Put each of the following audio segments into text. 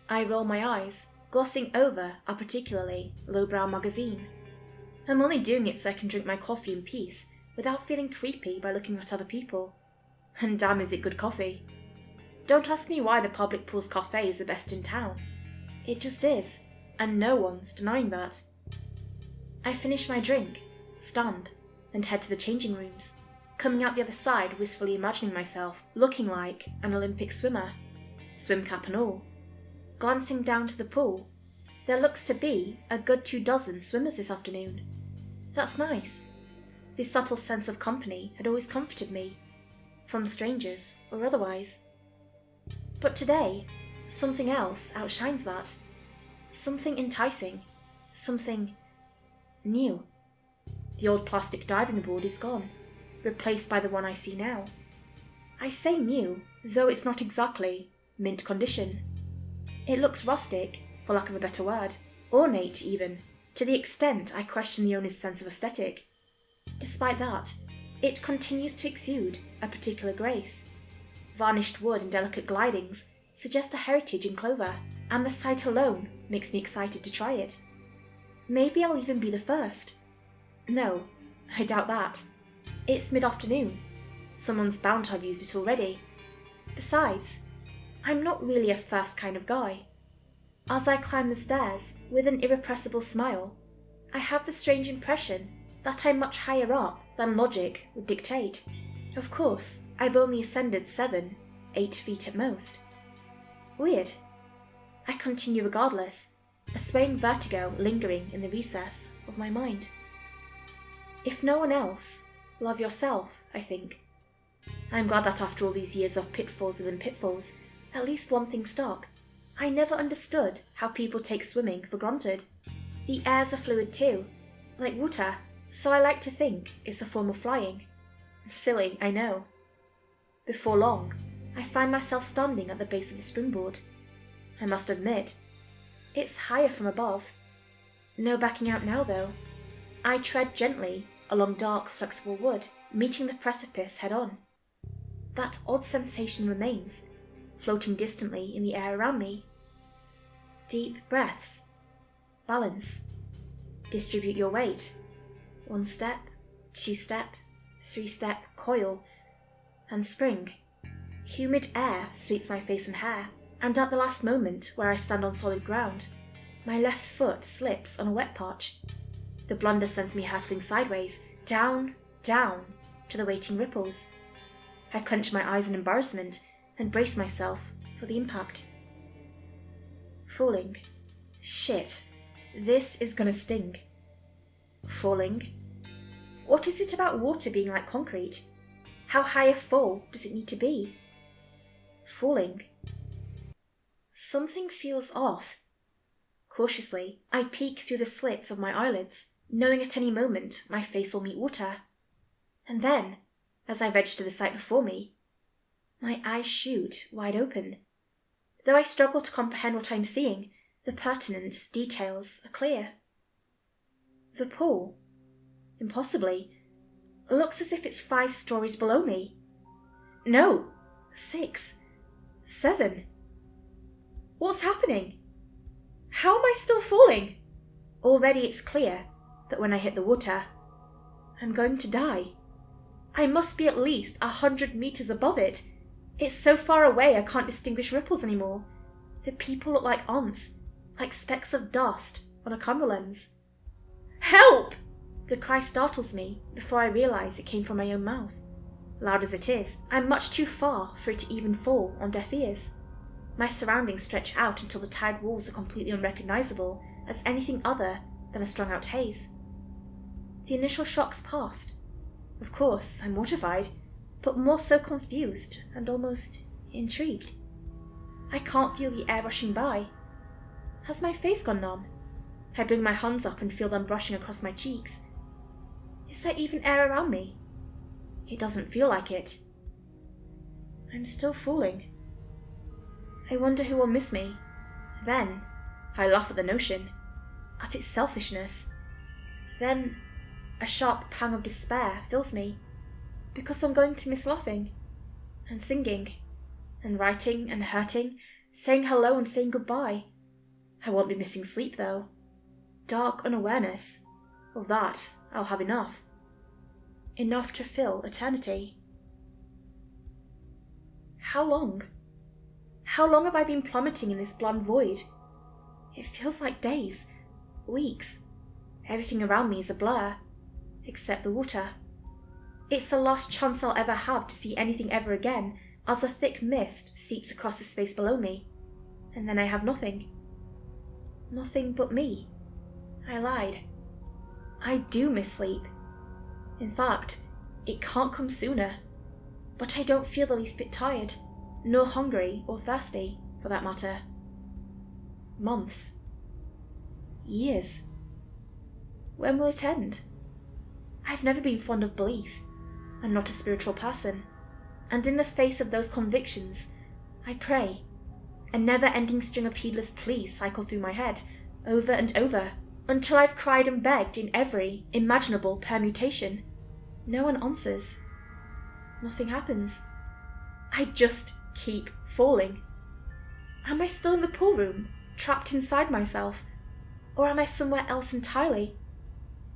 I roll my eyes, glossing over a particularly lowbrow magazine. I'm only doing it so I can drink my coffee in peace without feeling creepy by looking at other people. And damn is it good coffee. Don't ask me why the public pool's cafe is the best in town. It just is, and no one's denying that. I finish my drink, stand, and head to the changing rooms, coming out the other side wistfully imagining myself looking like an Olympic swimmer, swim cap and all. Glancing down to the pool, there looks to be a good 24 swimmers this afternoon. That's nice. This subtle sense of company had always comforted me, from strangers or otherwise. But today, something else outshines that. Something enticing, something new. The old plastic diving board is gone, replaced by the one I see now. I say new, though it's not exactly mint condition. It looks rustic, for lack of a better word, ornate even, to the extent I question the owner's sense of aesthetic. Despite that, it continues to exude a particular grace. Varnished wood and delicate glidings suggest a heritage in clover, and the sight alone makes me excited to try it. Maybe I'll even be the first. No, I doubt that. It's mid-afternoon. Someone's bound to have used it already. Besides, I'm not really a first kind of guy. As I climb the stairs with an irrepressible smile, I have the strange impression that I'm much higher up than logic would dictate. Of course, I've only ascended 7, 8 feet at most. Weird. I continue regardless, a swaying vertigo lingering in the recess of my mind. If no one else, love yourself, I think. I'm glad that after all these years of pitfalls within pitfalls, at least one thing stuck. I never understood how people take swimming for granted. The air's a fluid too, like water, so I like to think it's a form of flying. Silly, I know. Before long, I find myself standing at the base of the springboard. I must admit, it's higher from above. No backing out now, though. I tread gently along dark, flexible wood, meeting the precipice head-on. That odd sensation remains, floating distantly in the air around me. Deep breaths. Balance. Distribute your weight. 1 step, 2 step, 3 step, coil, and spring. Humid air sweeps my face and hair, and at the last moment where I stand on solid ground, my left foot slips on a wet patch. The blunder sends me hurtling sideways, down, down, to the waiting ripples. I clench my eyes in embarrassment and brace myself for the impact. Falling. Shit. This is gonna sting. Falling. What is it about water being like concrete? How high a fall does it need to be? Falling. Something feels off. Cautiously, I peek through the slits of my eyelids, knowing at any moment my face will meet water. And then, as I register the sight before me, my eyes shoot wide open. Though I struggle to comprehend what I'm seeing, the pertinent details are clear. The pool, impossibly, looks as if it's 5 stories below me. No, 6, 7. What's happening? How am I still falling? Already it's clear that when I hit the water, I'm going to die. I must be at least 100 meters above it. It's so far away I can't distinguish ripples anymore. The people look like ants, like specks of dust on a camera lens. Help! The cry startles me before I realise it came from my own mouth. Loud as it is, I'm much too far for it to even fall on deaf ears. My surroundings stretch out until the tide walls are completely unrecognisable as anything other than a strung out haze. The initial shock's past. Of course, I'm mortified, but more so confused and almost intrigued. I can't feel the air rushing by. Has my face gone numb? I bring my hands up and feel them brushing across my cheeks. Is there even air around me? It doesn't feel like it. I'm still falling. I wonder who will miss me. Then, I laugh at the notion, at its selfishness. Then, a sharp pang of despair fills me, because I'm going to miss laughing, and singing, and writing, and hurting, saying hello and saying goodbye. I won't be missing sleep, though. Dark unawareness. Of that, I'll have enough. Enough to fill eternity. How long? How long have I been plummeting in this bland void? It feels like days, weeks. Everything around me is a blur, except the water. It's the last chance I'll ever have to see anything ever again, as a thick mist seeps across the space below me, and then I have nothing. Nothing but me. I lied. I do miss sleep. In fact, it can't come sooner. But I don't feel the least bit tired, nor hungry or thirsty, for that matter. Months. Years. When will it end? I've never been fond of belief. I'm not a spiritual person. And in the face of those convictions, I pray. A never-ending string of heedless pleas cycle through my head, over and over, until I've cried and begged in every imaginable permutation. No one answers. Nothing happens. I just keep falling. Am I still in the pool room, trapped inside myself? Or am I somewhere else entirely?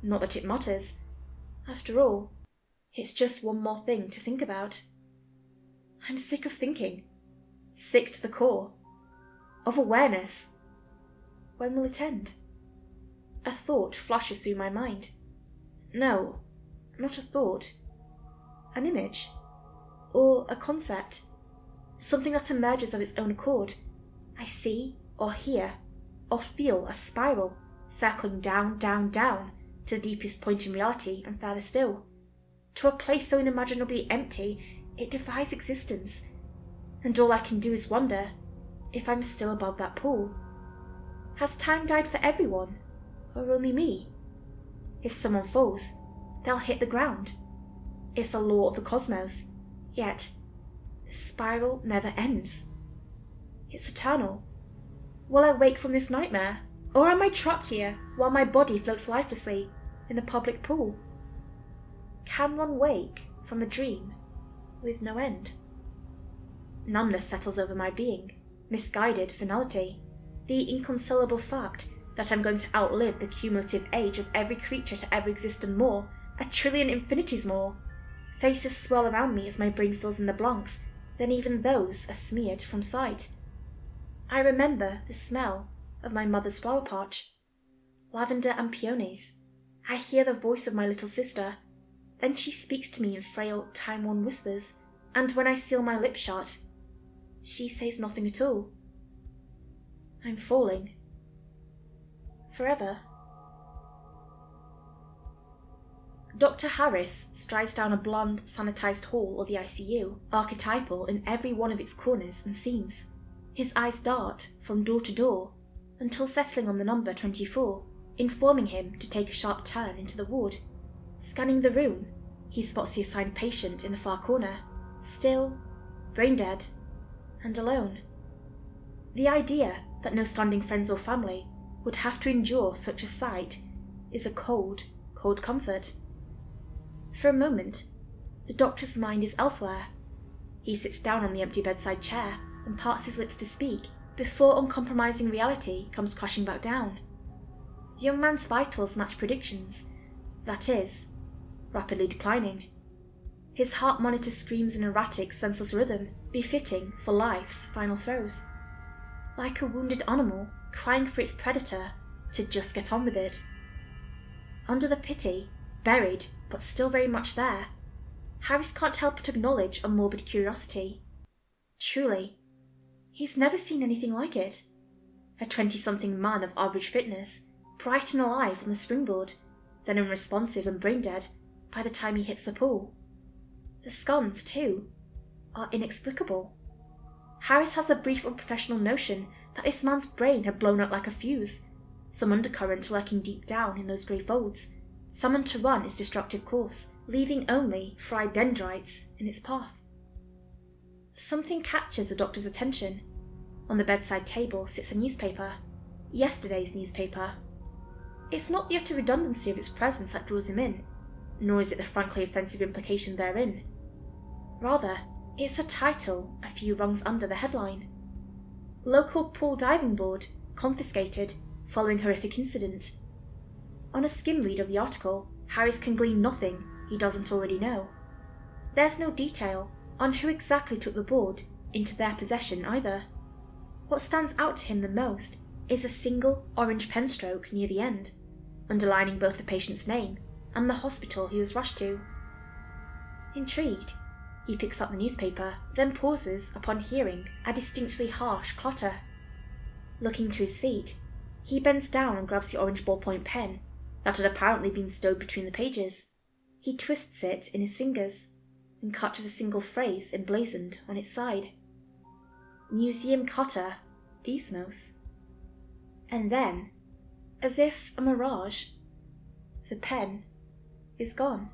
Not that it matters. After all, it's just one more thing to think about. I'm sick of thinking. Sick to the core. Of awareness. When will it end? A thought flashes through my mind. No, not a thought. An image. Or a concept. Something that emerges of its own accord. I see, or hear, or feel a spiral circling down, down, down to the deepest point in reality and further still. To a place so unimaginably empty it defies existence. And all I can do is wonder if I'm still above that pool. Has time died for everyone, or only me? If someone falls, they'll hit the ground. It's a law of the cosmos, yet the spiral never ends. It's eternal. Will I wake from this nightmare, or am I trapped here while my body floats lifelessly in a public pool? Can one wake from a dream with no end? Numbness settles over my being, misguided finality, the inconsolable fact that I'm going to outlive the cumulative age of every creature to ever exist and more, a trillion infinities more. Faces swirl around me as my brain fills in the blanks, then even those are smeared from sight. I remember the smell of my mother's flower patch. Lavender and peonies. I hear the voice of my little sister. Then she speaks to me in frail, time-worn whispers, and when I seal my lips shut, she says nothing at all. I'm falling. Forever. Dr. Harris strides down a blonde, sanitized hall of the ICU, archetypal in every one of its corners and seams. His eyes dart from door to door, until settling on the number 24, informing him to take a sharp turn into the ward. Scanning the room, he spots the assigned patient in the far corner, still, brain-dead, and alone. The idea that no standing friends or family would have to endure such a sight is a cold, cold comfort. For a moment, the doctor's mind is elsewhere. He sits down on the empty bedside chair and parts his lips to speak before uncompromising reality comes crashing back down. The young man's vitals match predictions, that is, rapidly declining. His heart monitor screams an erratic, senseless rhythm, befitting for life's final throes. Like a wounded animal crying for its predator to just get on with it. Under the pity, buried but still very much there, Harris can't help but acknowledge a morbid curiosity. Truly, he's never seen anything like it. A 20-something man of average fitness, bright and alive on the springboard, then unresponsive and brain-dead by the time he hits the pool. The scans, too, are inexplicable. Harris has a brief unprofessional notion that this man's brain had blown out like a fuse, some undercurrent lurking deep down in those grey folds, summoned to run its destructive course, leaving only fried dendrites in its path. Something catches the doctor's attention. On the bedside table sits a newspaper. Yesterday's newspaper. It's not the utter redundancy of its presence that draws him in, nor is it the frankly offensive implication therein. Rather, it's a title a few rungs under the headline. Local pool diving board, confiscated, following horrific incident. On a skim read of the article, Harris can glean nothing he doesn't already know. There's no detail on who exactly took the board into their possession either. What stands out to him the most is a single orange pen stroke near the end, underlining both the patient's name and the hospital he was rushed to. Intrigued, he picks up the newspaper, then pauses upon hearing a distinctly harsh clatter. Looking to his feet, he bends down and grabs the orange ballpoint pen that had apparently been stowed between the pages. He twists it in his fingers and catches a single phrase emblazoned on its side. Museum Cutter, Desmos. And then, as if a mirage, the pen is gone.